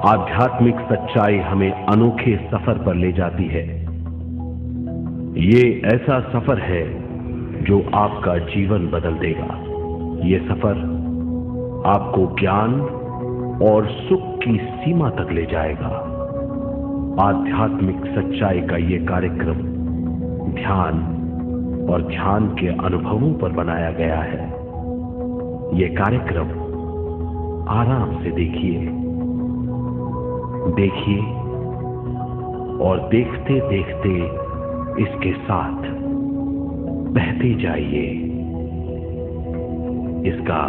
आध्यात्मिक सच्चाई हमें अनोखे सफर पर ले जाती है। ये ऐसा सफर है जो आपका जीवन बदल देगा। ये सफर आपको ज्ञान और सुख की सीमा तक ले जाएगा। आध्यात्मिक सच्चाई का ये कार्यक्रम ध्यान और ध्यान के अनुभवों पर बनाया गया है। ये कार्यक्रम आराम से देखिए और देखते देखते इसके साथ बहते जाइए। इसका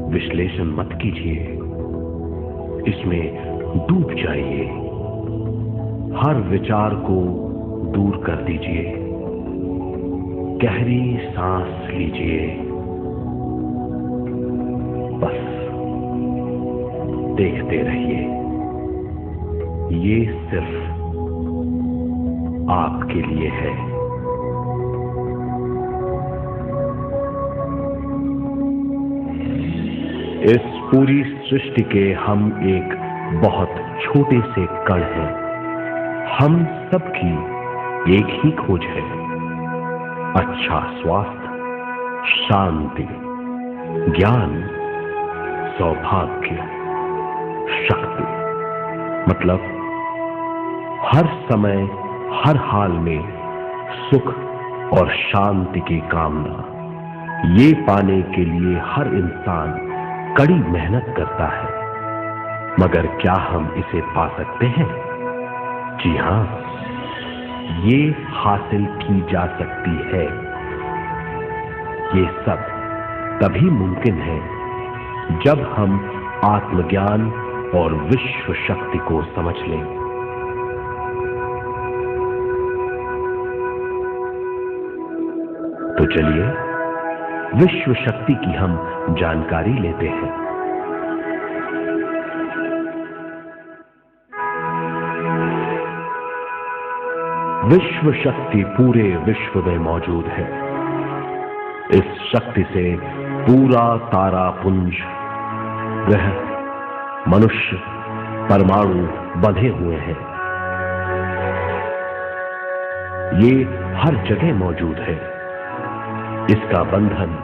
विश्लेषण मत कीजिए, इसमें डूब जाइए। हर विचार को दूर कर दीजिए। गहरी सांस लीजिए। बस देखते रहिए। ये सिर्फ आपके लिए है। इस पूरी सृष्टि के हम एक बहुत छोटे से कण हैं। हम सबकी एक ही खोज है, अच्छा स्वास्थ्य, शांति, ज्ञान, सौभाग्य, शक्ति। मतलब हर समय हर हाल में सुख और शांति की कामना। ये पाने के लिए हर इंसान कड़ी मेहनत करता है, मगर क्या हम इसे पा सकते हैं? जी हां, ये हासिल की जा सकती है। ये सब तभी मुमकिन है जब हम आत्मज्ञान और विश्व शक्ति को समझ लें। तो चलिए विश्व शक्ति की हम जानकारी लेते हैं। विश्व शक्ति पूरे विश्व में मौजूद है। इस शक्ति से पूरा तारापुंज, ग्रह, मनुष्य, परमाणु बंधे हुए हैं। ये हर जगह मौजूद है। इसका बंधन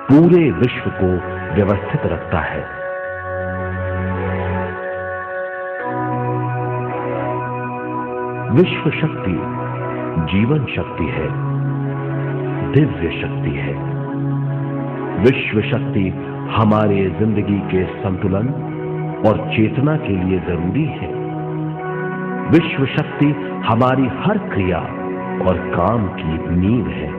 पूरे विश्व को व्यवस्थित रखता है। विश्व शक्ति जीवन शक्ति है, दिव्य शक्ति है। विश्व शक्ति हमारे जिंदगी के संतुलन और चेतना के लिए जरूरी है। विश्व शक्ति हमारी हर क्रिया और काम की नींव है।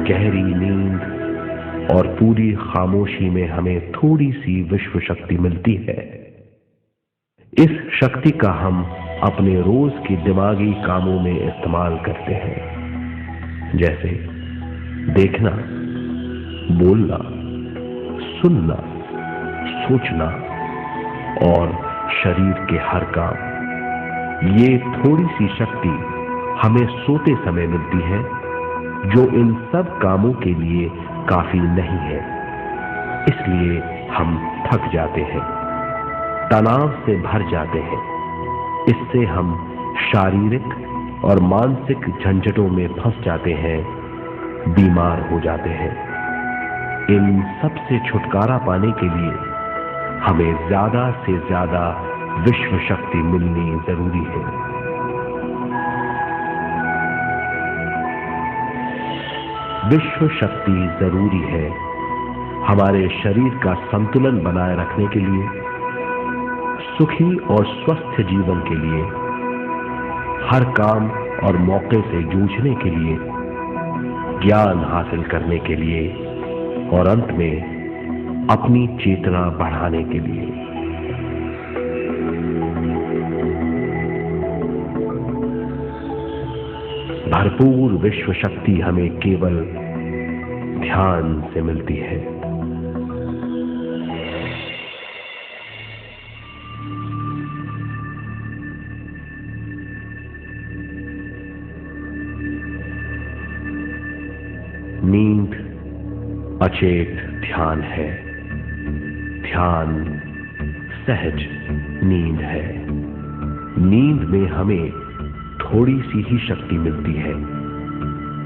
गहरी नींद और पूरी खामोशी में हमें थोड़ी सी विश्व शक्ति मिलती है। इस शक्ति का हम अपने रोज के दिमागी कामों में इस्तेमाल करते हैं, जैसे देखना, बोलना, सुनना, सोचना और शरीर के हर काम। ये थोड़ी सी शक्ति हमें सोते समय मिलती है, जो इन सब कामों के लिए काफी नहीं है। इसलिए हम थक जाते हैं, तनाव से भर जाते हैं। इससे हम शारीरिक और मानसिक झंझटों में फंस जाते हैं, बीमार हो जाते हैं। इन सब से छुटकारा पाने के लिए हमें ज्यादा से ज्यादा विश्व शक्ति मिलनी जरूरी है। विश्व शक्ति जरूरी है हमारे शरीर का संतुलन बनाए रखने के लिए, सुखी और स्वस्थ जीवन के लिए, हर काम और मौके से जूझने के लिए, ज्ञान हासिल करने के लिए और अंत में अपनी चेतना बढ़ाने के लिए। भरपूर विश्व शक्ति हमें केवल ध्यान से मिलती है। अचेत ध्यान है। ध्यान सहज नींद है। नींद में हमें थोड़ी सी ही शक्ति मिलती है,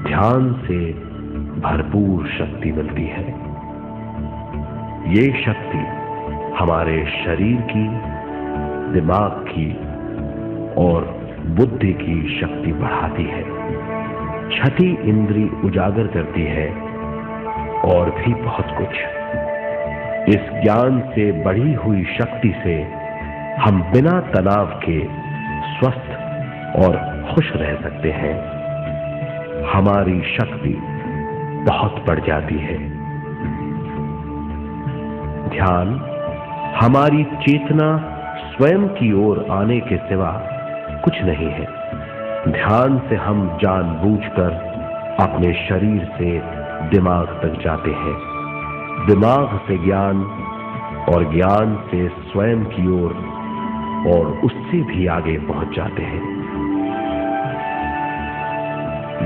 ध्यान से भरपूर शक्ति मिलती है। ये शक्ति हमारे शरीर की, दिमाग की और बुद्धि की शक्ति बढ़ाती है, छठी इंद्री उजागर करती है और भी बहुत कुछ। इस ज्ञान से बढ़ी हुई शक्ति से हम बिना तनाव के स्वस्थ और खुश रह सकते हैं। हमारी शक्ति बहुत बढ़ जाती है। ध्यान हमारी चेतना स्वयं की ओर आने के सिवा कुछ नहीं है। ध्यान से हम जानबूझकर अपने शरीर से दिमाग तक जाते हैं, दिमाग से ज्ञान और ज्ञान से स्वयं की ओर और उससे भी आगे पहुंच जाते हैं।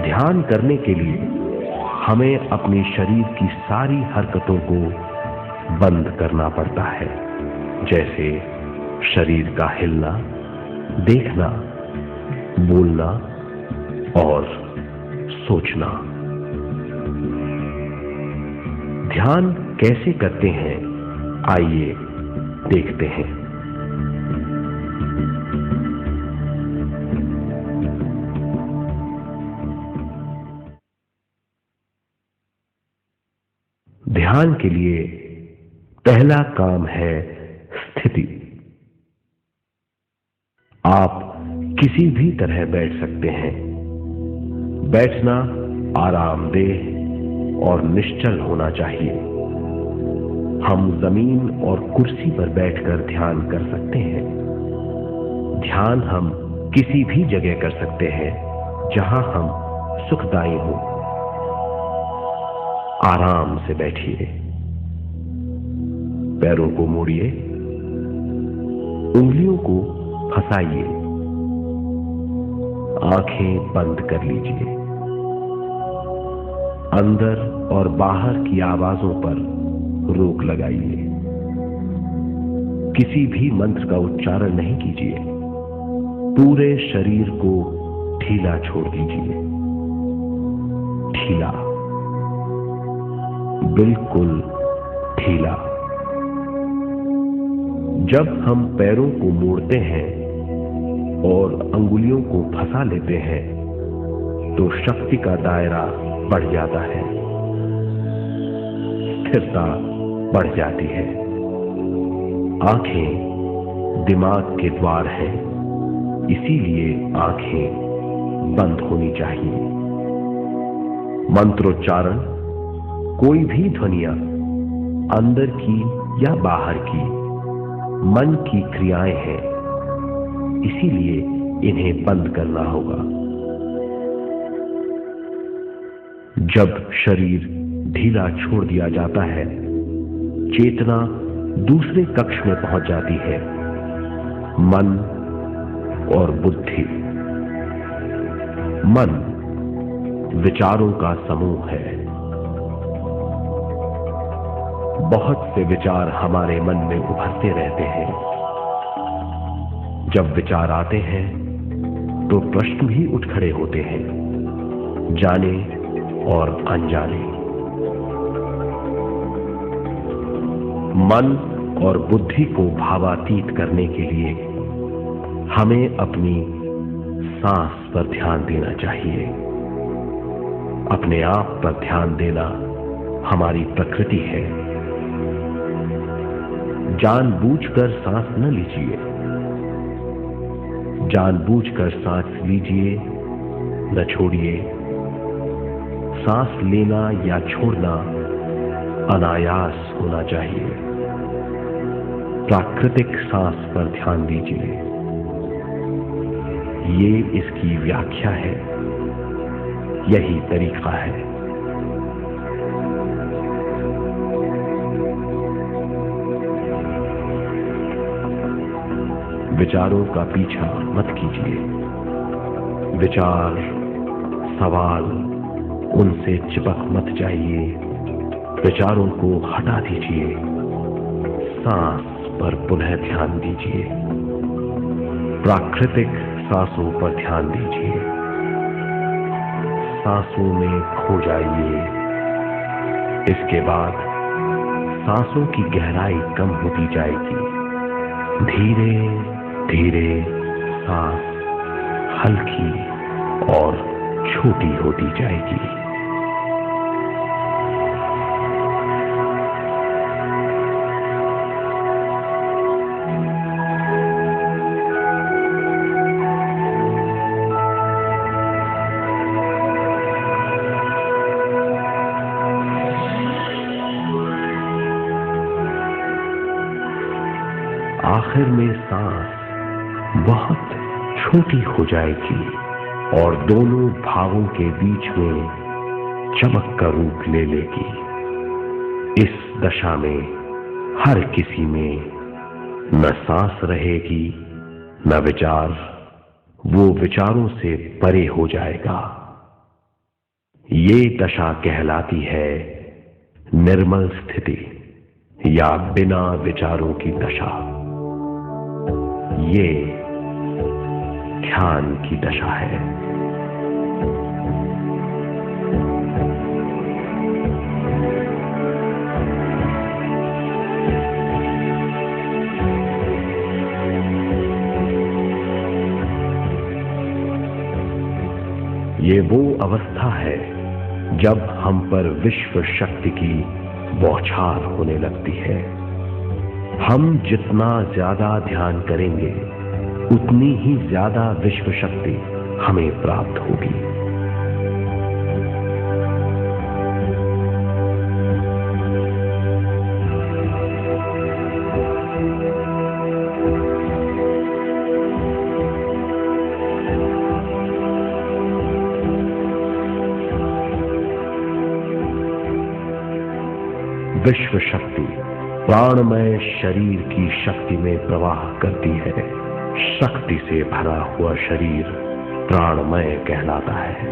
ध्यान करने के लिए हमें अपने शरीर की सारी हरकतों को बंद करना पड़ता है, जैसे शरीर का हिलना, देखना, बोलना और सोचना। ध्यान कैसे करते हैं, आइए देखते हैं। ध्यान के लिए पहला काम है स्थिति। आप किसी भी तरह बैठ सकते हैं। बैठना आरामदेह और निश्चल होना चाहिए। हम जमीन और कुर्सी पर बैठकर ध्यान कर सकते हैं। ध्यान हम किसी भी जगह कर सकते हैं जहां हम सुखदायी हो। आराम से बैठिए, पैरों को मोड़िए, उंगलियों को फंसाइए, आंखें बंद कर लीजिए। अंदर और बाहर की आवाजों पर रोक लगाइए। किसी भी मंत्र का उच्चारण नहीं कीजिए। पूरे शरीर को ढीला छोड़ दीजिए। ढीला, बिल्कुल ढीला। जब हम पैरों को मोड़ते हैं और अंगुलियों को फंसा लेते हैं तो शक्ति का दायरा बढ़ जाता है, स्थिरता बढ़ जाती है। आंखें दिमाग के द्वार हैं, इसीलिए आंखें बंद होनी चाहिए। मंत्रोच्चारण, कोई भी ध्वनियां अंदर की या बाहर की मन की क्रियाएं हैं, इसीलिए इन्हें बंद करना होगा। जब शरीर ढीला छोड़ दिया जाता है, चेतना दूसरे कक्ष में पहुंच जाती है, मन और बुद्धि। मन विचारों का समूह है। बहुत से विचार हमारे मन में उभरते रहते हैं। जब विचार आते हैं तो प्रश्न भी उठ खड़े होते हैं, जाने और अनजाने। मन और बुद्धि को भावातीत करने के लिए हमें अपनी सांस पर ध्यान देना चाहिए। अपने आप पर ध्यान देना हमारी प्रकृति है। जानबूझकर सांस न लीजिए। जानबूझकर सांस लीजिए, न छोड़िए। सांस लेना या छोड़ना अनायास होना चाहिए। प्राकृतिक सांस पर ध्यान दीजिए। ये इसकी व्याख्या है, यही तरीका है। विचारों का पीछा मत कीजिए। विचार, सवाल, उनसे चिपक मत जाइए। विचारों को हटा दीजिए। सांस पर पुनः ध्यान दीजिए। प्राकृतिक सांसों पर ध्यान दीजिए। सांसों में खो जाइए। इसके बाद सांसों की गहराई कम होती जाएगी। धीरे धीरे सांस हल्की और छोटी होती जाएगी। आखिर में सांस बहुत छोटी हो जाएगी और दोनों भावों के बीच में चमक का रूप ले लेगी। इस दशा में हर किसी में न सांस रहेगी न विचार। वो विचारों से परे हो जाएगा। ये दशा कहलाती है निर्मल स्थिति या बिना विचारों की दशा। ये ध्यान की दशा है। ये वो अवस्था है जब हम पर विश्व शक्ति की बौछार होने लगती है। हम जितना ज्यादा ध्यान करेंगे उतनी ही ज्यादा विश्व शक्ति हमें प्राप्त होगी। विश्व शक्ति प्राणमय शरीर की शक्ति में प्रवाह करती है। शक्ति से भरा हुआ शरीर प्राणमय कहलाता है।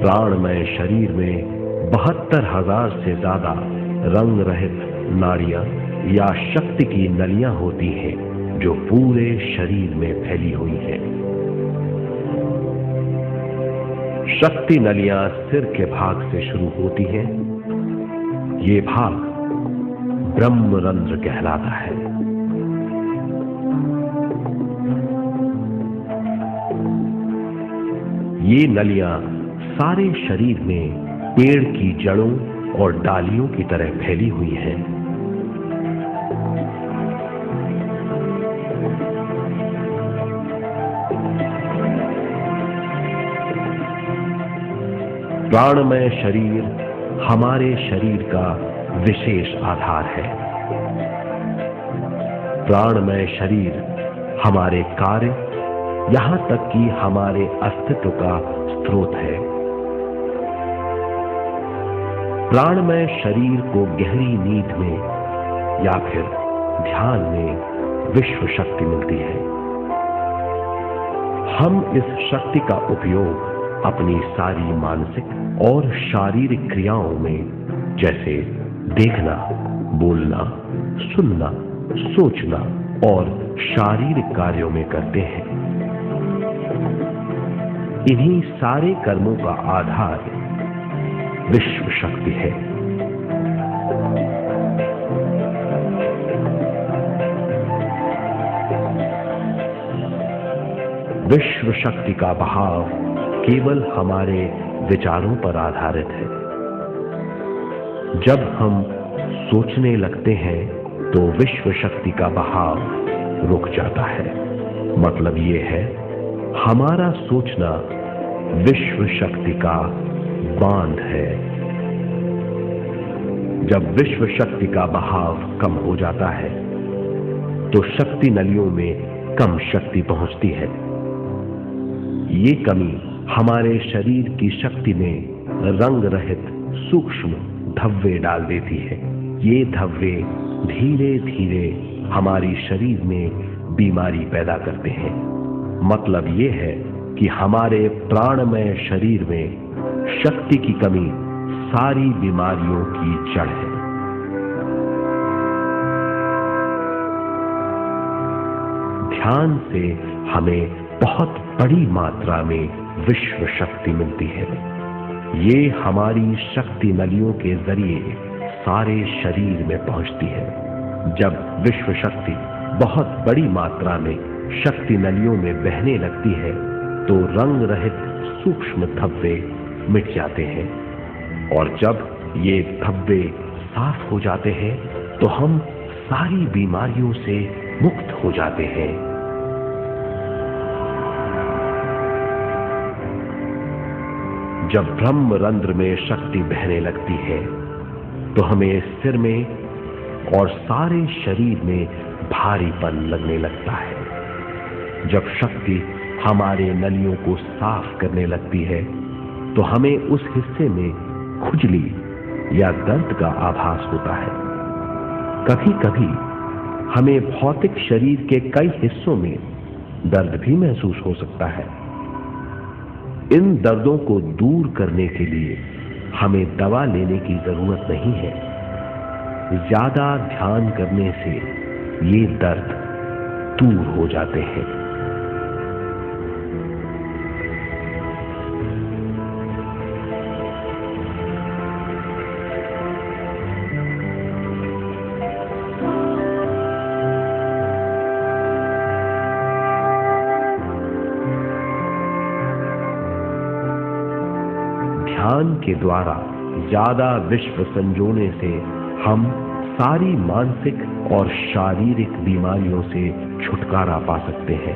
प्राणमय शरीर में 72,000 से ज्यादा रंग रहित नाड़ियां या शक्ति की नलियां होती हैं जो पूरे शरीर में फैली हुई हैं। शक्ति नलियां सिर के भाग से शुरू होती हैं। ये भाग ब्रह्मरंध्र कहलाता है। ये नलियां सारे शरीर में पेड़ की जड़ों और डालियों की तरह फैली हुई हैं। प्राणमय शरीर हमारे शरीर का विशेष आधार है। प्राणमय शरीर हमारे कार्य यहां तक कि हमारे अस्तित्व का स्रोत है। प्राणमय शरीर को गहरी नींद में या फिर ध्यान में विश्व शक्ति मिलती है। हम इस शक्ति का उपयोग अपनी सारी मानसिक और शारीरिक क्रियाओं में जैसे देखना, बोलना, सुनना, सोचना और शारीरिक कार्यों में करते हैं। इन्हीं सारे कर्मों का आधार विश्व शक्ति है। विश्व शक्ति का बहाव केवल हमारे विचारों पर आधारित है। जब हम सोचने लगते हैं तो विश्व शक्ति का बहाव रुक जाता है। मतलब ये है, हमारा सोचना विश्व शक्ति का बांध है। जब विश्व शक्ति का बहाव कम हो जाता है तो शक्ति नलियों में कम शक्ति पहुंचती है। ये कमी हमारे शरीर की शक्ति में रंग रहित सूक्ष्म धब्बे डाल देती है। ये धब्बे धीरे धीरे हमारी शरीर में बीमारी पैदा करते हैं। मतलब ये है कि हमारे प्राणमय शरीर में शक्ति की कमी सारी बीमारियों की जड़ है। ध्यान से हमें बहुत बड़ी मात्रा में विश्व शक्ति मिलती है। ये हमारी शक्ति नलियों के जरिए सारे शरीर में पहुंचती है। जब विश्व शक्ति बहुत बड़ी मात्रा में शक्ति नलियों में बहने लगती है तो रंग रहित सूक्ष्म धब्बे मिट जाते हैं, और जब ये धब्बे साफ हो जाते हैं तो हम सारी बीमारियों से मुक्त हो जाते हैं। जब ब्रह्म रंध्र में शक्ति बहने लगती है तो हमें सिर में और सारे शरीर में भारीपन लगने लगता है। जब शक्ति हमारे नलियों को साफ करने लगती है तो हमें उस हिस्से में खुजली या दर्द का आभास होता है। कभी कभी हमें भौतिक शरीर के कई हिस्सों में दर्द भी महसूस हो सकता है। इन दर्दों को दूर करने के लिए हमें दवा लेने की जरूरत नहीं है। ज्यादा ध्यान करने से ये दर्द दूर हो जाते हैं। ध्यान के द्वारा ज्यादा विश्व संजोने से हम सारी मानसिक और शारीरिक बीमारियों से छुटकारा पा सकते हैं।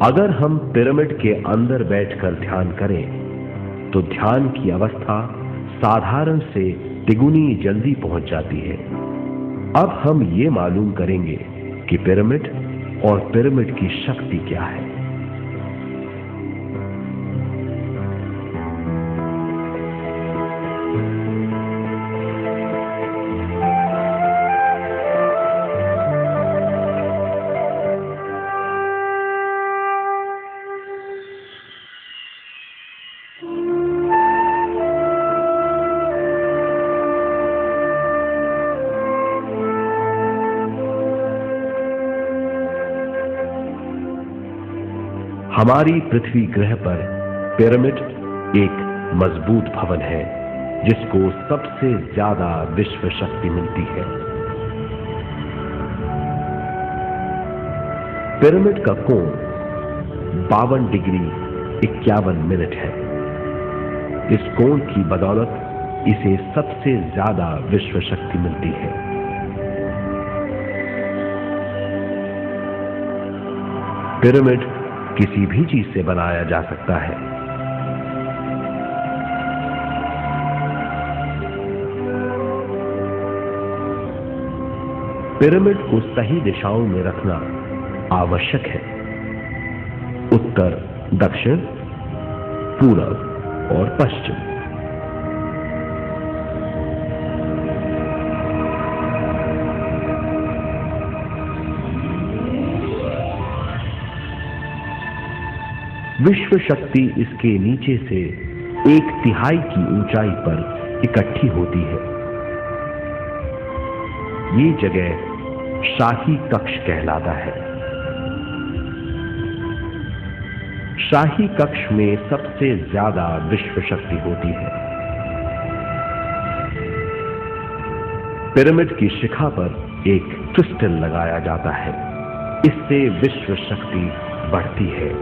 अगर हम पिरामिड के अंदर बैठकर ध्यान करें तो ध्यान की अवस्था साधारण से तिगुनी जल्दी पहुंच जाती है। अब हम ये मालूम करेंगे कि पिरामिड और पिरामिड की शक्ति क्या है। हमारी पृथ्वी ग्रह पर पिरामिड एक मजबूत भवन है जिसको सबसे ज्यादा विश्व शक्ति मिलती है। पिरामिड का कोण 52 डिग्री 51 मिनट है। इस कोण की बदौलत इसे सबसे ज्यादा विश्व शक्ति मिलती है। पिरामिड किसी भी चीज से बनाया जा सकता है। पिरामिड को सही दिशाओं में रखना आवश्यक है। उत्तर, दक्षिण, पूरब और पश्चिम। विश्व शक्ति इसके नीचे से 1/3 की ऊंचाई पर इकट्ठी होती है। ये जगह शाही कक्ष कहलाता है। शाही कक्ष में सबसे ज्यादा विश्व शक्ति होती है। पिरामिड की शिखा पर एक क्रिस्टल लगाया जाता है। इससे विश्व शक्ति बढ़ती है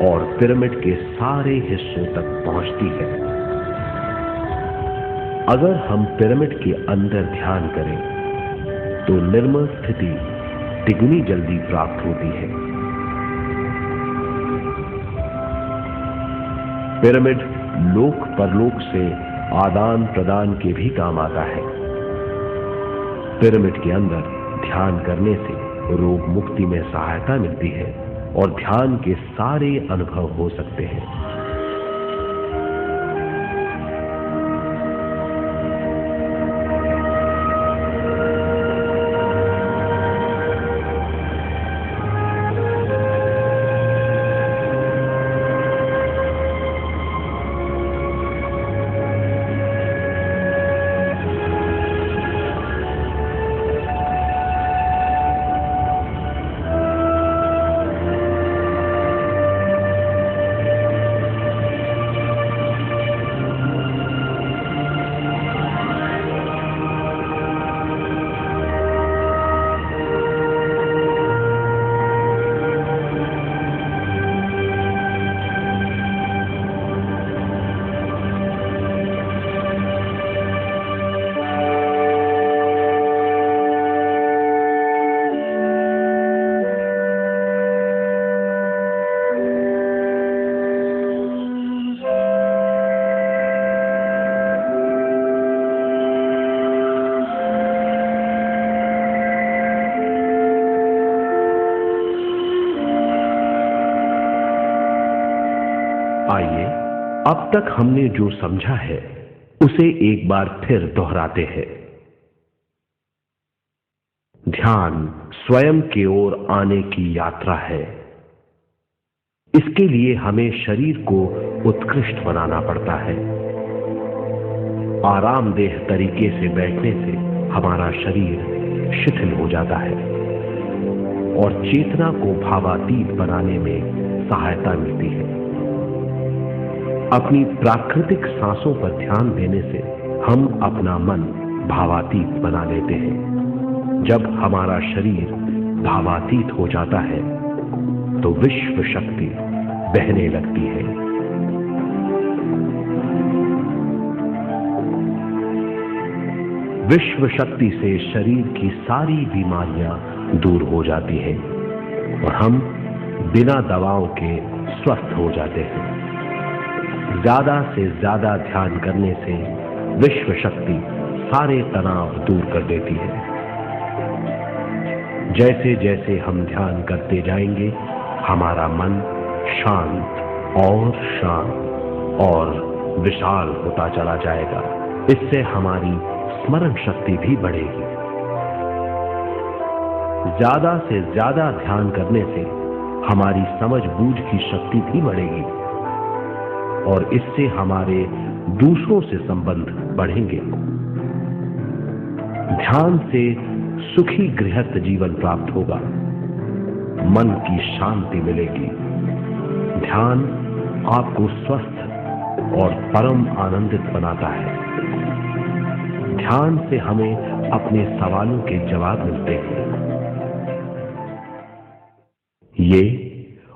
और पिरामिड के सारे हिस्सों तक पहुंचती है। अगर हम पिरामिड के अंदर ध्यान करें तो निर्मल स्थिति तिगुनी जल्दी प्राप्त होती है। पिरामिड लोक परलोक से आदान प्रदान के भी काम आता है। पिरामिड के अंदर ध्यान करने से रोग मुक्ति में सहायता मिलती है और ध्यान के सारे अनुभव हो सकते हैं। आइए अब तक हमने जो समझा है उसे एक बार फिर दोहराते हैं। ध्यान स्वयं की ओर आने की यात्रा है। इसके लिए हमें शरीर को उत्कृष्ट बनाना पड़ता है। आरामदेह तरीके से बैठने से हमारा शरीर शिथिल हो जाता है और चेतना को भावातीत बनाने में सहायता मिलती है। अपनी प्राकृतिक सांसों पर ध्यान देने से हम अपना मन भावातीत बना लेते हैं। जब हमारा शरीर भावातीत हो जाता है तो विश्व शक्ति बहने लगती है। विश्व शक्ति से शरीर की सारी बीमारियां दूर हो जाती हैं और हम बिना दवाओं के स्वस्थ हो जाते हैं। ज्यादा से ज्यादा ध्यान करने से विश्व शक्ति सारे तनाव दूर कर देती है। जैसे जैसे हम ध्यान करते जाएंगे हमारा मन शांत और विशाल होता चला जाएगा। इससे हमारी स्मरण शक्ति भी बढ़ेगी। ज्यादा से ज्यादा ध्यान करने से हमारी समझ बूझ की शक्ति भी बढ़ेगी और इससे हमारे दूसरों से संबंध बढ़ेंगे। ध्यान से सुखी गृहस्थ जीवन प्राप्त होगा, मन की शांति मिलेगी। ध्यान आपको स्वस्थ और परम आनंदित बनाता है। ध्यान से हमें अपने सवालों के जवाब मिलते हैं। ये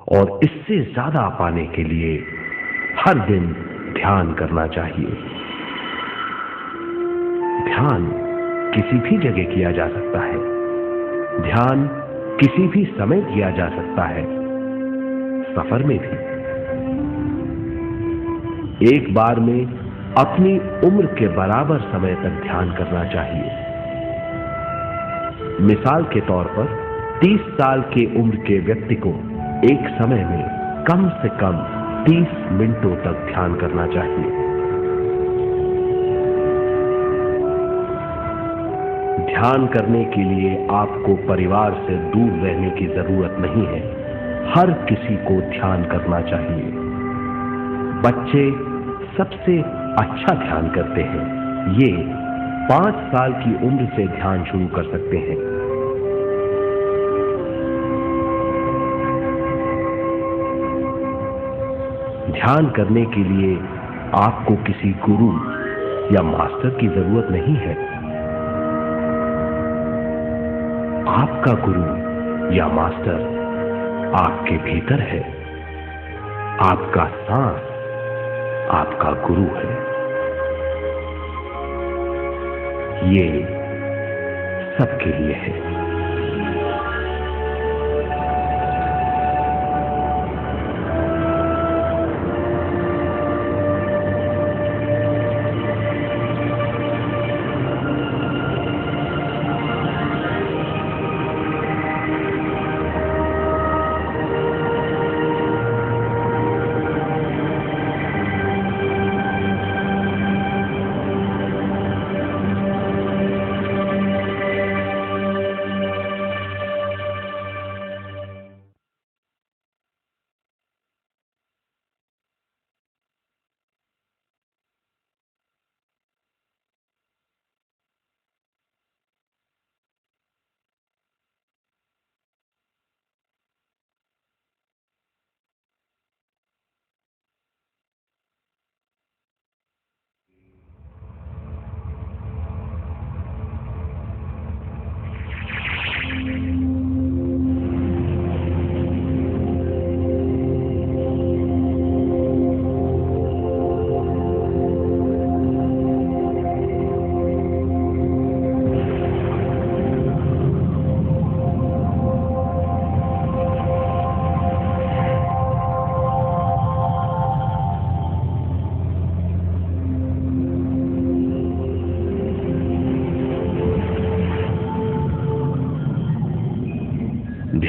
और इससे ज्यादा पाने के लिए हर दिन ध्यान करना चाहिए। ध्यान किसी भी जगह किया जा सकता है। ध्यान किसी भी समय किया जा सकता है, सफर में भी। एक बार में अपनी उम्र के बराबर समय तक ध्यान करना चाहिए। मिसाल के तौर पर 30 साल के उम्र के व्यक्ति को एक समय में कम से कम 30 मिनटों तक ध्यान करना चाहिए। ध्यान करने के लिए आपको परिवार से दूर रहने की जरूरत नहीं है। हर किसी को ध्यान करना चाहिए। बच्चे सबसे अच्छा ध्यान करते हैं। ये 5 साल की उम्र से ध्यान शुरू कर सकते हैं। ध्यान करने के लिए आपको किसी गुरु या मास्टर की जरूरत नहीं है। आपका गुरु या मास्टर आपके भीतर है। आपका सांस आपका गुरु है। ये सबके लिए है।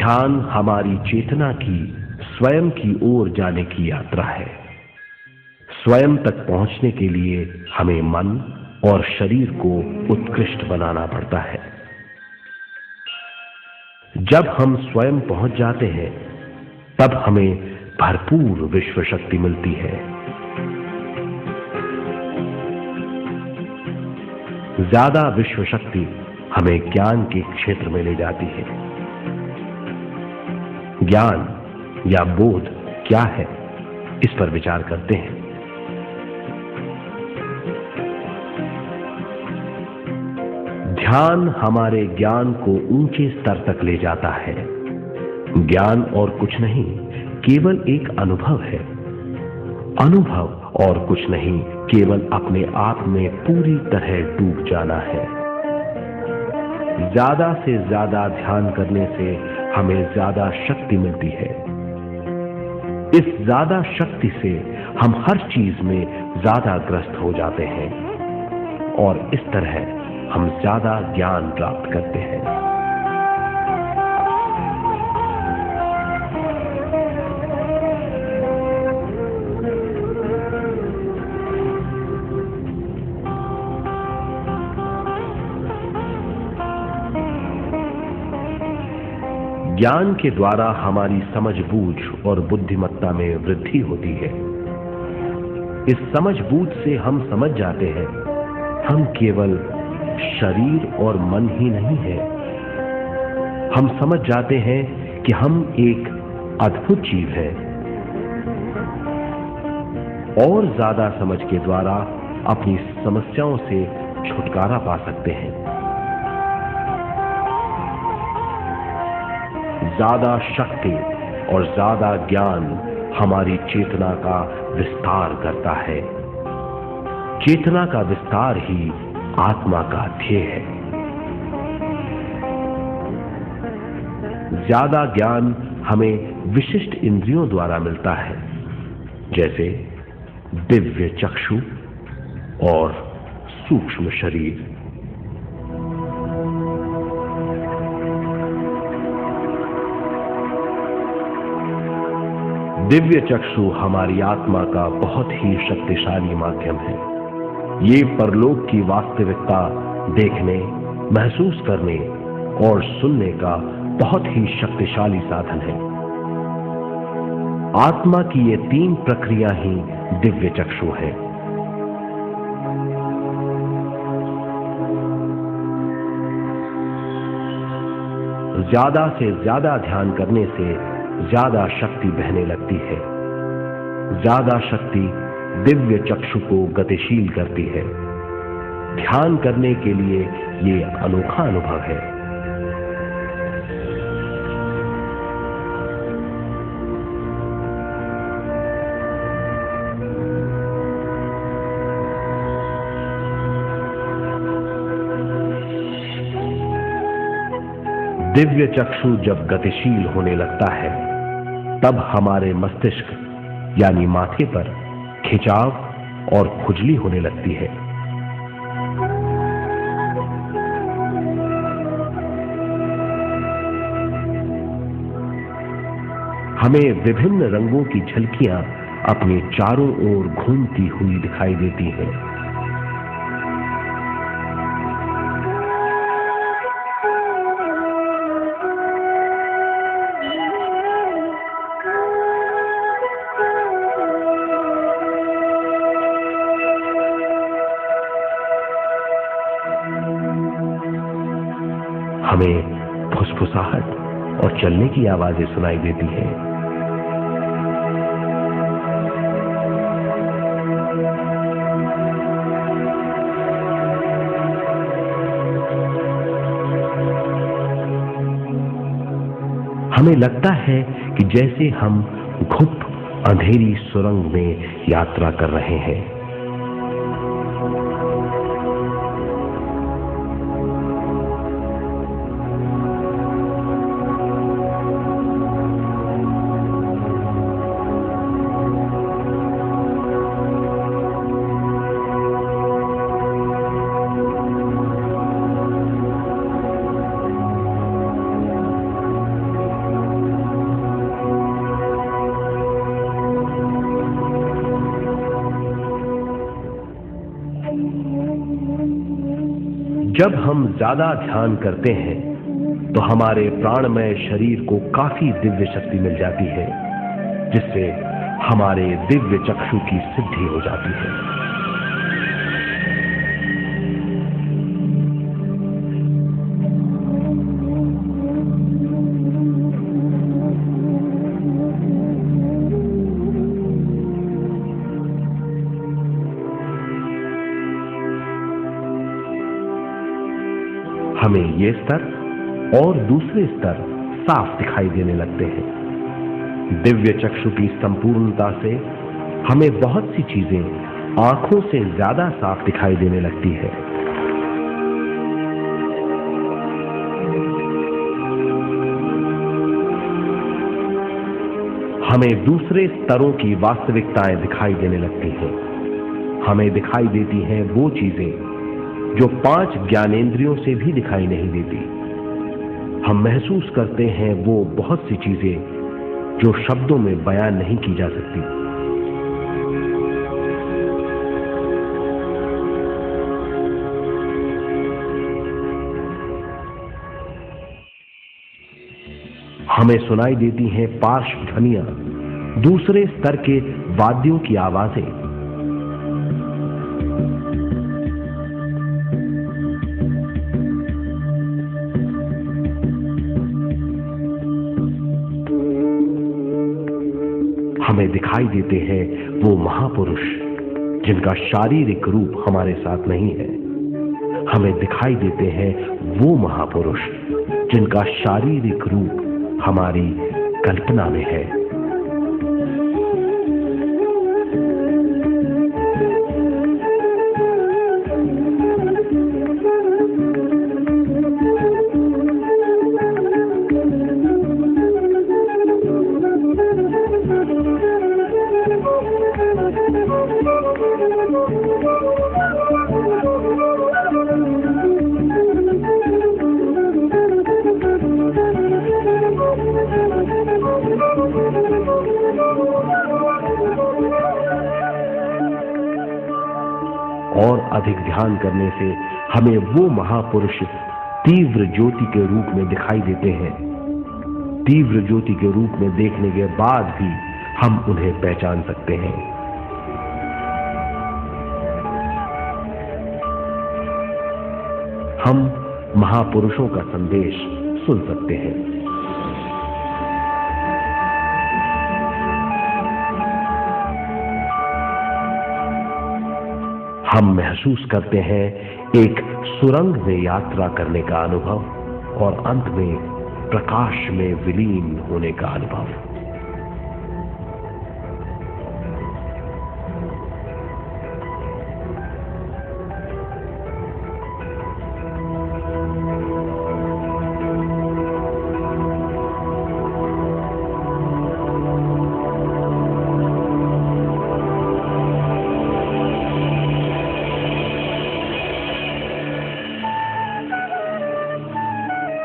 ध्यान हमारी चेतना की स्वयं की ओर जाने की यात्रा है। स्वयं तक पहुंचने के लिए हमें मन और शरीर को उत्कृष्ट बनाना पड़ता है। जब हम स्वयं पहुंच जाते हैं तब हमें भरपूर विश्व शक्ति मिलती है। ज्यादा विश्व शक्ति हमें ज्ञान के क्षेत्र में ले जाती है। ज्ञान या बोध क्या है, इस पर विचार करते हैं। ध्यान हमारे ज्ञान को ऊंचे स्तर तक ले जाता है। ज्ञान और कुछ नहीं, केवल एक अनुभव है। अनुभव और कुछ नहीं, केवल अपने आप में पूरी तरह डूब जाना है। ज्यादा से ज्यादा ध्यान करने से हमें ज्यादा शक्ति मिलती है। इस ज्यादा शक्ति से हम हर चीज में ज्यादा ग्रस्त हो जाते हैं और इस तरह हम ज्यादा ज्ञान प्राप्त करते हैं। ज्ञान के द्वारा हमारी समझ बूझ और बुद्धिमत्ता में वृद्धि होती है। इस समझ बूझ से हम समझ जाते हैं हम केवल शरीर और मन ही नहीं है। हम समझ जाते हैं कि हम एक अद्भुत जीव हैं और ज्यादा समझ के द्वारा अपनी समस्याओं से छुटकारा पा सकते हैं। ज्यादा शक्ति और ज्यादा ज्ञान हमारी चेतना का विस्तार करता है। चेतना का विस्तार ही आत्मा का ध्येय है। ज्यादा ज्ञान हमें विशिष्ट इंद्रियों द्वारा मिलता है, जैसे दिव्य चक्षु और सूक्ष्म शरीर। दिव्य चक्षु हमारी आत्मा का बहुत ही शक्तिशाली माध्यम है। ये परलोक की वास्तविकता देखने, महसूस करने और सुनने का बहुत ही शक्तिशाली साधन है। आत्मा की ये तीन प्रक्रिया ही दिव्य चक्षु है। ज्यादा से ज्यादा ध्यान करने से ज्यादा शक्ति बहने लगती है। ज्यादा शक्ति दिव्य चक्षु को गतिशील करती है। ध्यान करने के लिए ये अनोखा अनुभव है। दिव्य चक्षु जब गतिशील होने लगता है तब हमारे मस्तिष्क यानी माथे पर खिंचाव और खुजली होने लगती है। हमें विभिन्न रंगों की झलकियां अपने चारों ओर घूमती हुई दिखाई देती हैं। हमें फुसफुसाहट और चलने की आवाजें सुनाई देती हैं। हमें लगता है कि जैसे हम घुप अंधेरी सुरंग में यात्रा कर रहे हैं। जब हम ज्यादा ध्यान करते हैं तो हमारे प्राणमय शरीर को काफी दिव्य शक्ति मिल जाती है, जिससे हमारे दिव्य चक्षु की सिद्धि हो जाती है। हमें ये स्तर और दूसरे स्तर साफ दिखाई देने लगते हैं। दिव्य चक्षु की संपूर्णता से हमें बहुत सी चीजें आंखों से ज्यादा साफ दिखाई देने लगती है। हमें दूसरे स्तरों की वास्तविकताएं दिखाई देने लगती हैं। हमें दिखाई देती हैं वो चीजें जो 5 ज्ञानेंद्रियों से भी दिखाई नहीं देती। हम महसूस करते हैं वो बहुत सी चीजें जो शब्दों में बयान नहीं की जा सकती। हमें सुनाई देती हैं पार्श्व ध्वनियां, दूसरे स्तर के वाद्यों की आवाजें। हमें दिखाई देते हैं वो महापुरुष जिनका शारीरिक रूप हमारे साथ नहीं है। हमें दिखाई देते हैं वो महापुरुष जिनका शारीरिक रूप हमारी कल्पना में है। और अधिक ध्यान करने से हमें वो महापुरुष तीव्र ज्योति के रूप में दिखाई देते हैं। तीव्र ज्योति के रूप में देखने के बाद भी हम उन्हें पहचान सकते हैं। हम महापुरुषों का संदेश सुन सकते हैं। हम महसूस करते हैं एक सुरंग में यात्रा करने का अनुभव और अंत में प्रकाश में विलीन होने का अनुभव।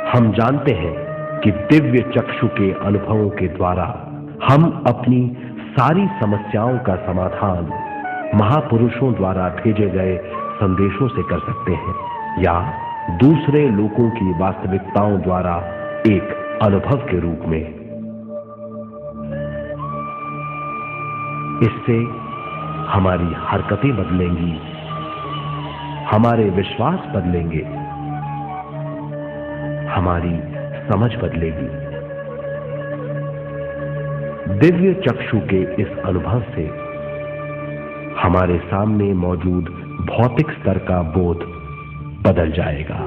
हम जानते हैं कि दिव्य चक्षु के अनुभवों के द्वारा हम अपनी सारी समस्याओं का समाधान महापुरुषों द्वारा भेजे गए संदेशों से कर सकते हैं, या दूसरे लोगों की वास्तविकताओं द्वारा एक अनुभव के रूप में। इससे हमारी हरकतें बदलेंगी, हमारे विश्वास बदलेंगे, हमारी समझ बदलेगी। दिव्य चक्षु के इस अनुभव से हमारे सामने मौजूद भौतिक स्तर का बोध बदल जाएगा।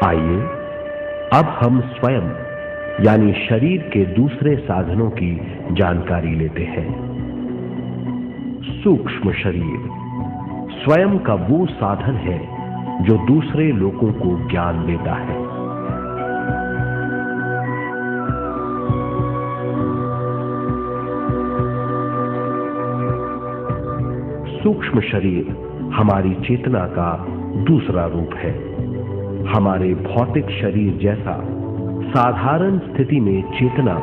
आइए अब हम स्वयं यानी शरीर के दूसरे साधनों की जानकारी लेते हैं। सूक्ष्म शरीर स्वयं का वो साधन है जो दूसरे लोगों को ज्ञान देता है। सूक्ष्म शरीर हमारी चेतना का दूसरा रूप है। हमारे भौतिक शरीर जैसा साधारण स्थिति में चेतना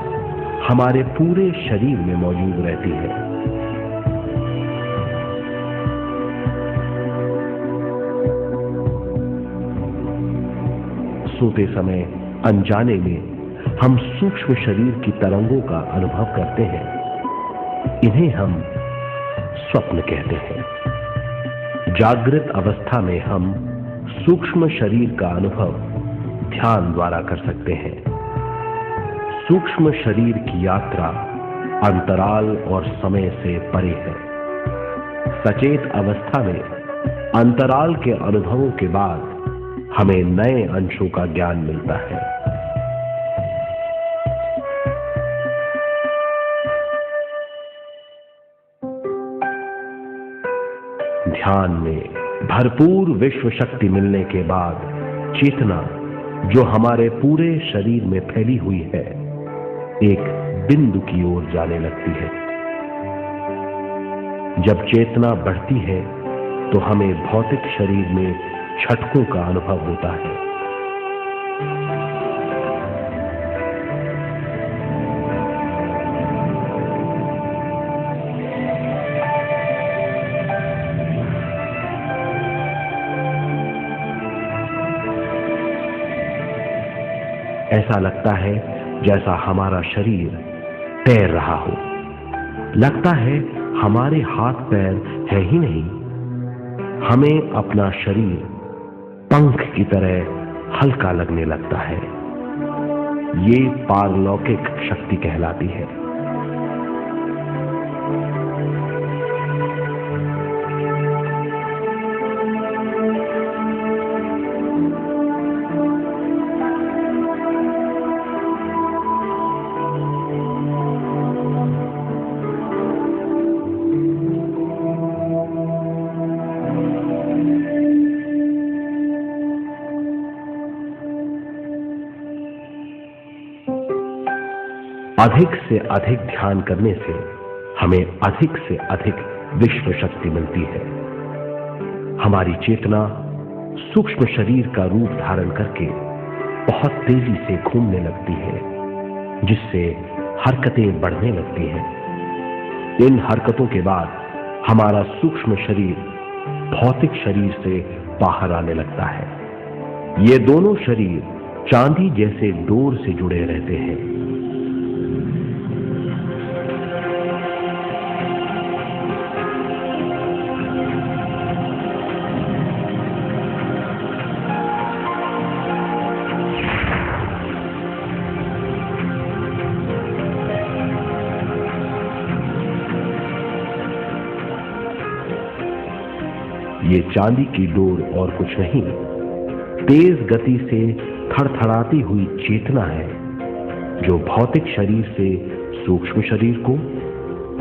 हमारे पूरे शरीर में मौजूद रहती है। सोते समय अनजाने में हम सूक्ष्म शरीर की तरंगों का अनुभव करते हैं। इन्हें हम स्वप्न कहते हैं। जागृत अवस्था में हम सूक्ष्म शरीर का अनुभव ध्यान द्वारा कर सकते हैं। सूक्ष्म शरीर की यात्रा अंतराल और समय से परे है। सचेत अवस्था में अंतराल के अनुभवों के बाद हमें नए अंशों का ज्ञान मिलता है। ध्यान में भरपूर विश्व शक्ति मिलने के बाद चेतना जो हमारे पूरे शरीर में फैली हुई है, एक बिंदु की ओर जाने लगती है। जब चेतना बढ़ती है तो हमें भौतिक शरीर में झटकों का अनुभव होता है। ऐसा लगता है जैसा हमारा शरीर तैर रहा हो। लगता है हमारे हाथ पैर है ही नहीं। हमें अपना शरीर पंख की तरह हल्का लगने लगता है। ये पारलौकिक शक्ति कहलाती है। अधिक से अधिक ध्यान करने से हमें अधिक से अधिक विश्व शक्ति मिलती है। हमारी चेतना सूक्ष्म शरीर का रूप धारण करके बहुत तेजी से घूमने लगती है, जिससे हरकतें बढ़ने लगती हैं। इन हरकतों के बाद हमारा सूक्ष्म शरीर भौतिक शरीर से बाहर आने लगता है। ये दोनों शरीर चांदी जैसे डोर से जुड़े रहते हैं। ये चांदी की डोर और कुछ नहीं, तेज गति से थड़थड़ाती हुई चेतना है, जो भौतिक शरीर से सूक्ष्म शरीर को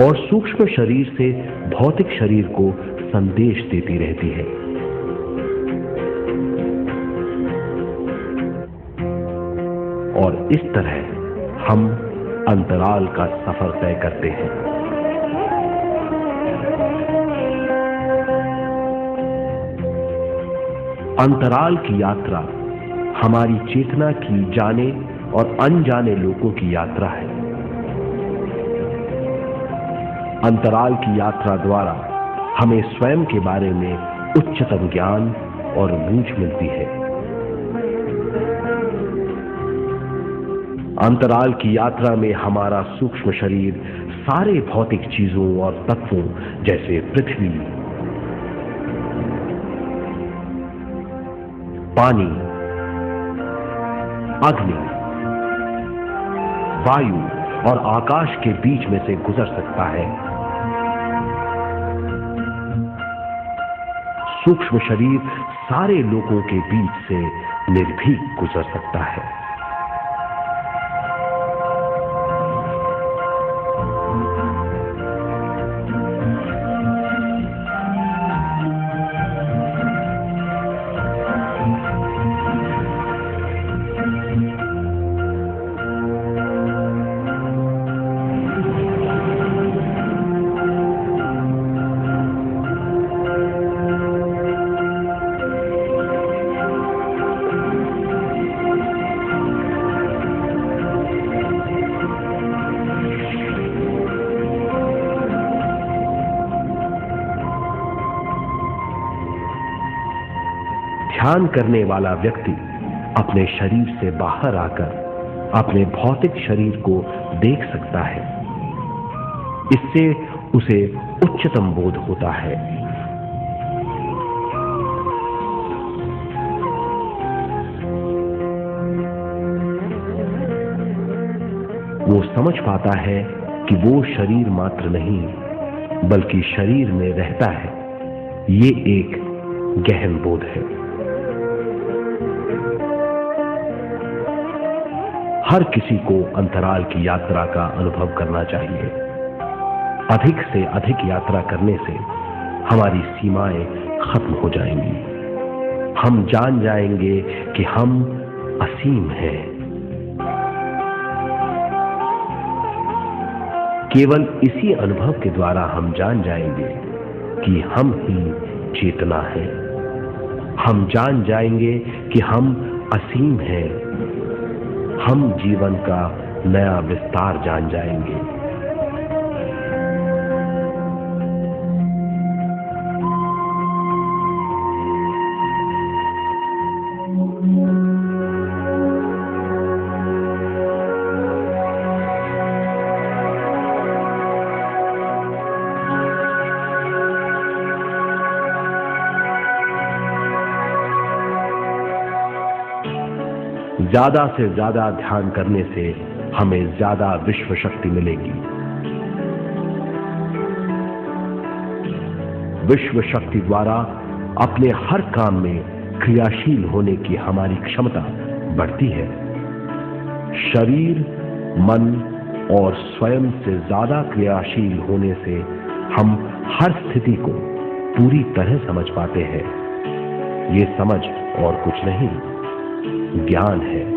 और सूक्ष्म शरीर से भौतिक शरीर को संदेश देती रहती है। और इस तरह हम अंतराल का सफर तय करते हैं। अंतराल की यात्रा हमारी चेतना की जाने और अनजाने लोगों की यात्रा है। अंतराल की यात्रा द्वारा हमें स्वयं के बारे में उच्चतम ज्ञान और बूझ मिलती है। अंतराल की यात्रा में हमारा सूक्ष्म शरीर सारे भौतिक चीजों और तत्वों जैसे पृथ्वी, पानी, अग्नि, वायु और आकाश के बीच में से गुजर सकता है। सूक्ष्म शरीर सारे लोगों के बीच से निर्भीक गुजर सकता है। ध्यान करने वाला व्यक्ति अपने शरीर से बाहर आकर अपने भौतिक शरीर को देख सकता है। इससे उसे उच्चतम बोध होता है। वो समझ पाता है कि वो शरीर मात्र नहीं बल्कि शरीर में रहता है। ये एक गहन बोध है। हर किसी को अंतराल की यात्रा का अनुभव करना चाहिए। अधिक से अधिक यात्रा करने से हमारी सीमाएं खत्म हो जाएंगी। हम जान जाएंगे कि हम असीम हैं। केवल इसी अनुभव के द्वारा हम जान जाएंगे कि हम ही चेतना है। हम जान जाएंगे कि हम असीम हैं। हम जीवन का नया विस्तार जान जाएंगे। ज्यादा से ज्यादा ध्यान करने से हमें ज्यादा विश्व शक्ति मिलेगी। विश्व शक्ति द्वारा अपने हर काम में क्रियाशील होने की हमारी क्षमता बढ़ती है। शरीर, मन और स्वयं से ज्यादा क्रियाशील होने से हम हर स्थिति को पूरी तरह समझ पाते हैं। ये समझ और कुछ नहीं, ज्ञान है।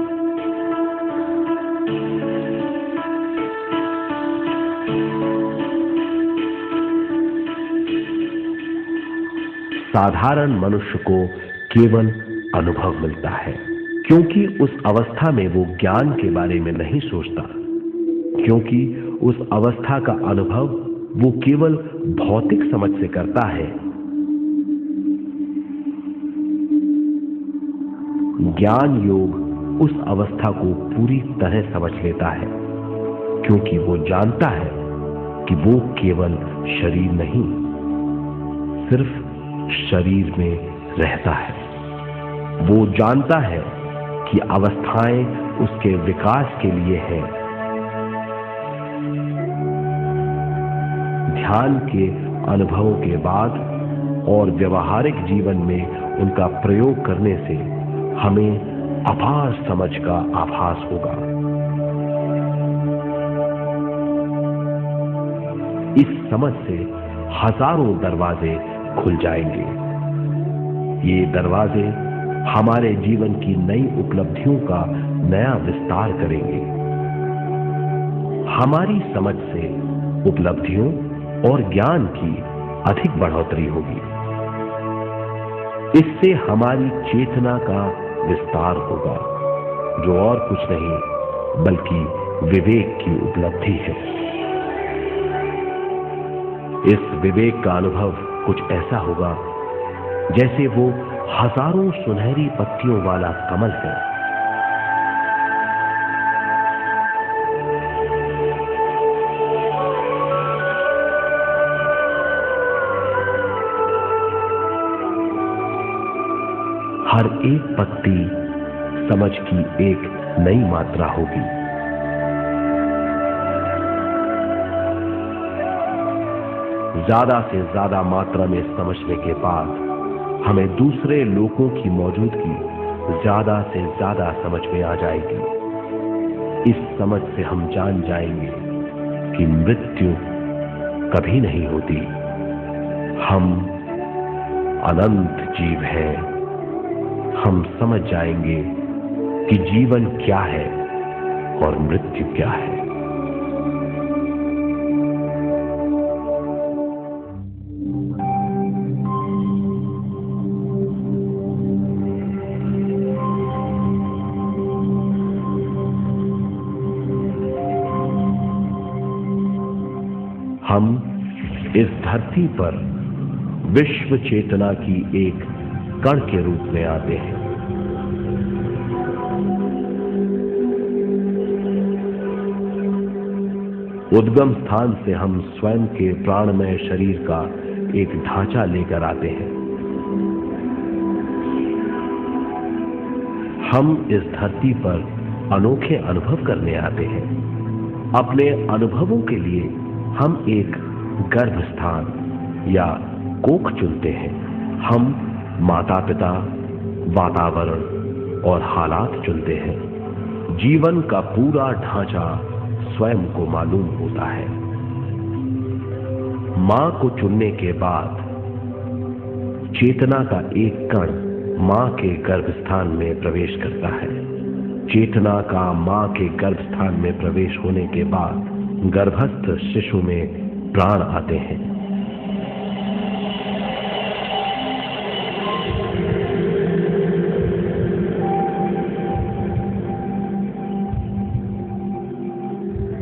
साधारण मनुष्य को केवल अनुभव मिलता है, क्योंकि उस अवस्था में वो ज्ञान के बारे में नहीं सोचता, क्योंकि उस अवस्था का अनुभव वो केवल भौतिक समझ से करता है। ज्ञान योग उस अवस्था को पूरी तरह समझ लेता है, क्योंकि वो जानता है कि वो केवल शरीर नहीं, सिर्फ शरीर में रहता है। वो जानता है कि अवस्थाएं उसके विकास के लिए हैं। ध्यान के अनुभवों के बाद और व्यवहारिक जीवन में उनका प्रयोग करने से हमें अपार समझ का आभास होगा। इस समझ से हजारों दरवाजे खुल जाएंगे। ये दरवाजे हमारे जीवन की नई उपलब्धियों का नया विस्तार करेंगे। हमारी समझ से उपलब्धियों और ज्ञान की अधिक बढ़ोतरी होगी। इससे हमारी चेतना का विस्तार होगा, जो और कुछ नहीं बल्कि विवेक की उपलब्धि है। इस विवेक का अनुभव कुछ ऐसा होगा जैसे वो हजारों सुनहरी पत्तियों वाला कमल है। हर एक पत्ती समझ की एक नई मात्रा होगी। ज्यादा से ज्यादा मात्रा में समझने के बाद हमें दूसरे लोगों की मौजूदगी ज्यादा से ज्यादा समझ में आ जाएगी। इस समझ से हम जान जाएंगे कि मृत्यु कभी नहीं होती। हम अनंत जीव हैं। हम समझ जाएंगे कि जीवन क्या है और मृत्यु क्या है। हम इस धरती पर विश्व चेतना की एक कण के रूप में आते हैं। उद्गम स्थान से हम स्वयं के प्राणमय शरीर का एक ढांचा लेकर आते हैं। हम इस धरती पर अनोखे अनुभव करने आते हैं। अपने अनुभवों के लिए हम एक गर्भ स्थान या कोख चुनते हैं। हम माता पिता, वातावरण और हालात चुनते हैं। जीवन का पूरा ढांचा स्वयं को मालूम होता है। मां को चुनने के बाद चेतना का एक कण मां के गर्भस्थान में प्रवेश करता है। चेतना का मां के गर्भस्थान में प्रवेश होने के बाद गर्भस्थ शिशु में प्राण आते हैं।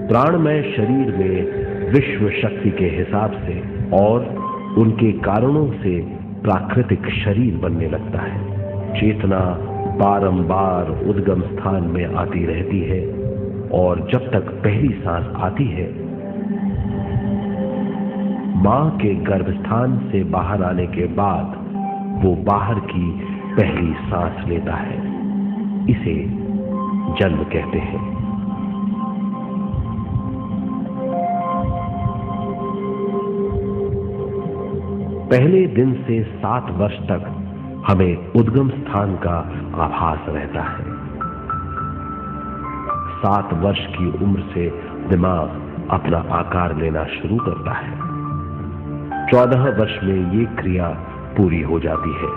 प्राणमय शरीर में विश्व शक्ति के हिसाब से और उनके कारणों से प्राकृतिक शरीर बनने लगता है। चेतना बारंबार उद्गम स्थान में आती रहती है और जब तक पहली सांस आती है, मां के गर्भस्थान से बाहर आने के बाद वो बाहर की पहली सांस लेता है। इसे जन्म कहते हैं। पहले दिन से 7 वर्ष तक हमें उद्गम स्थान का आभास रहता है। 7 वर्ष की उम्र से दिमाग अपना आकार लेना शुरू करता है। 14 वर्ष में ये क्रिया पूरी हो जाती है।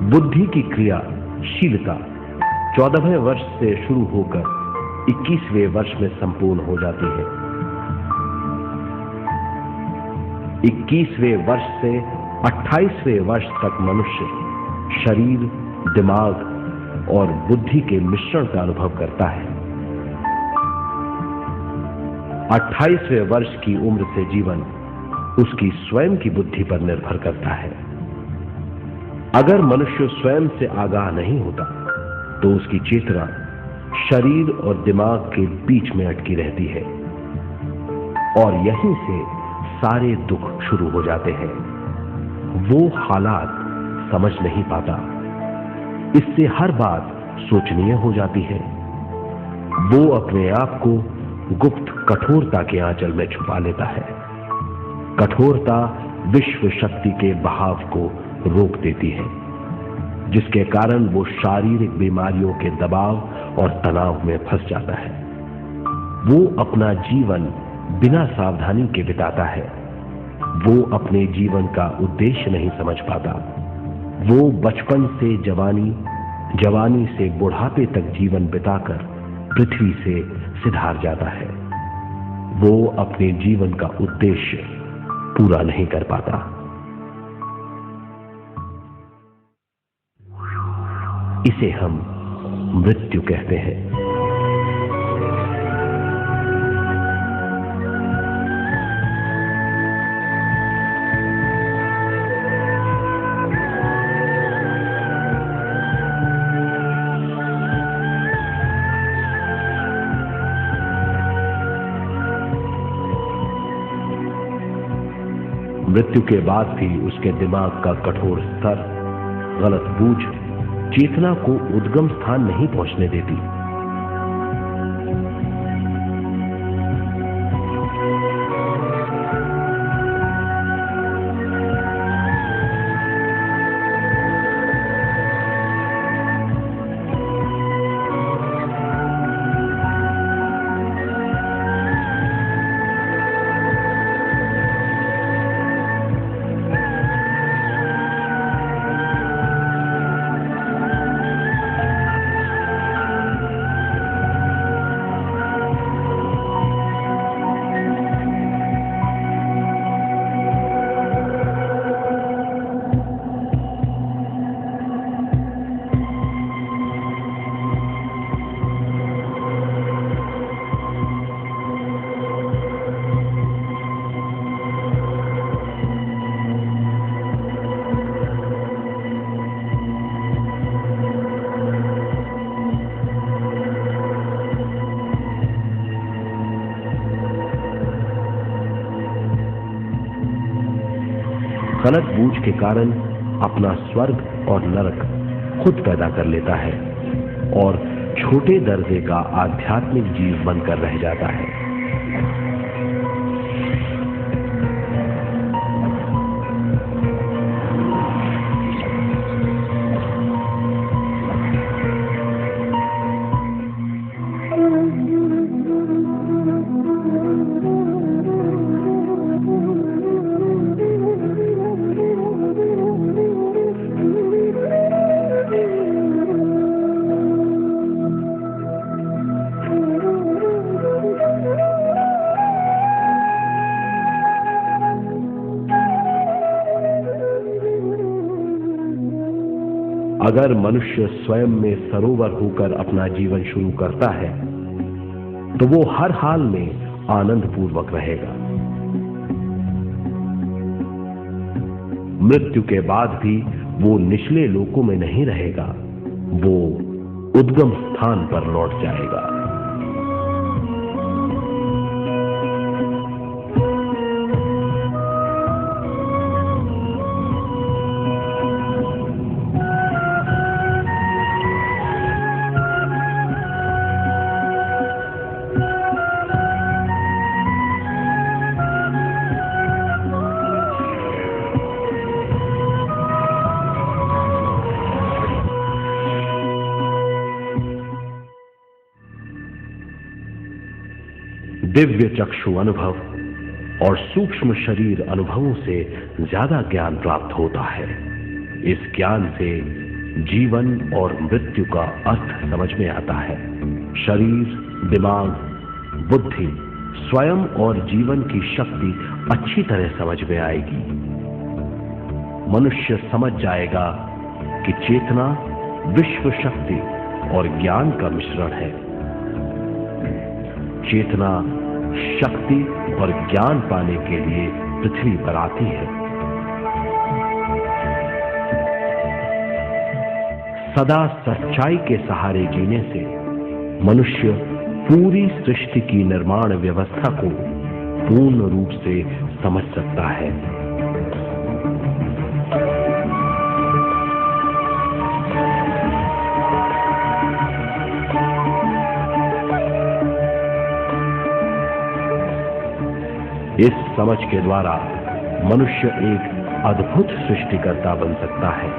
बुद्धि की क्रियाशीलता 14वें वर्ष से शुरू होकर 21वें वर्ष में संपूर्ण हो जाती है। 21वें वर्ष से 28वें वर्ष तक मनुष्य शरीर, दिमाग और बुद्धि के मिश्रण का अनुभव करता है। 28वें वर्ष की उम्र से जीवन उसकी स्वयं की बुद्धि पर निर्भर करता है। अगर मनुष्य स्वयं से आगाह नहीं होता तो उसकी चेतना शरीर और दिमाग के बीच में अटकी रहती है और यहीं से सारे दुख शुरू हो जाते हैं। वो हालात समझ नहीं पाता। इससे हर बात सोचनीय हो जाती है। वो अपने आप को गुप्त कठोरता के आंचल में छुपा लेता है। कठोरता विश्व शक्ति के बहाव को रोक देती है, जिसके कारण वो शारीरिक बीमारियों के दबाव और तनाव में फंस जाता है। वो अपना जीवन बिना सावधानी के बिताता है। वो अपने जीवन का उद्देश्य नहीं समझ पाता। वो बचपन से जवानी, जवानी से बुढ़ापे तक जीवन बिताकर पृथ्वी से सिधार जाता है। वो अपने जीवन का उद्देश्य पूरा नहीं कर पाता। इसे हम मृत्यु कहते हैं। मृत्यु के बाद भी उसके दिमाग का कठोर स्तर, गलत बूझ चेतना को उद्गम स्थान नहीं पहुंचने देती। गलत बूझ के कारण अपना स्वर्ग और नरक खुद पैदा कर लेता है और छोटे दर्जे का आध्यात्मिक जीव बनकर रह जाता है। अगर मनुष्य स्वयं में सरोवर होकर अपना जीवन शुरू करता है तो वो हर हाल में आनंद पूर्वक रहेगा। मृत्यु के बाद भी वो निचले लोकों में नहीं रहेगा, वो उद्गम स्थान पर लौट जाएगा। दिव्य चक्षु अनुभव और सूक्ष्म शरीर अनुभवों से ज्यादा ज्ञान प्राप्त होता है। इस ज्ञान से जीवन और मृत्यु का अर्थ समझ में आता है। शरीर, दिमाग, बुद्धि, स्वयं और जीवन की शक्ति अच्छी तरह समझ में आएगी। मनुष्य समझ जाएगा कि चेतना विश्व शक्ति और ज्ञान का मिश्रण है। चेतना शक्ति और ज्ञान पाने के लिए पृथ्वी पर आती है। सदा सच्चाई के सहारे जीने से मनुष्य पूरी सृष्टि की निर्माण व्यवस्था को पूर्ण रूप से समझ सकता है। इस समझ के द्वारा मनुष्य एक अद्भुत सृष्टिकर्ता बन सकता है।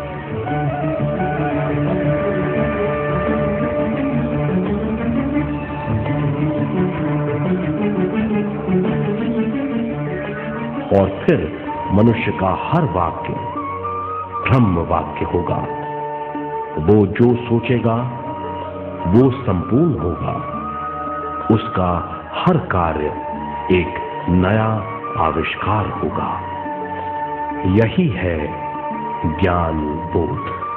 और फिर मनुष्य का हर वाक्य ब्रह्म वाक्य होगा। वो जो सोचेगा वो संपूर्ण होगा। उसका हर कार्य एक नया आविष्कार होगा। यही है ज्ञान बोध।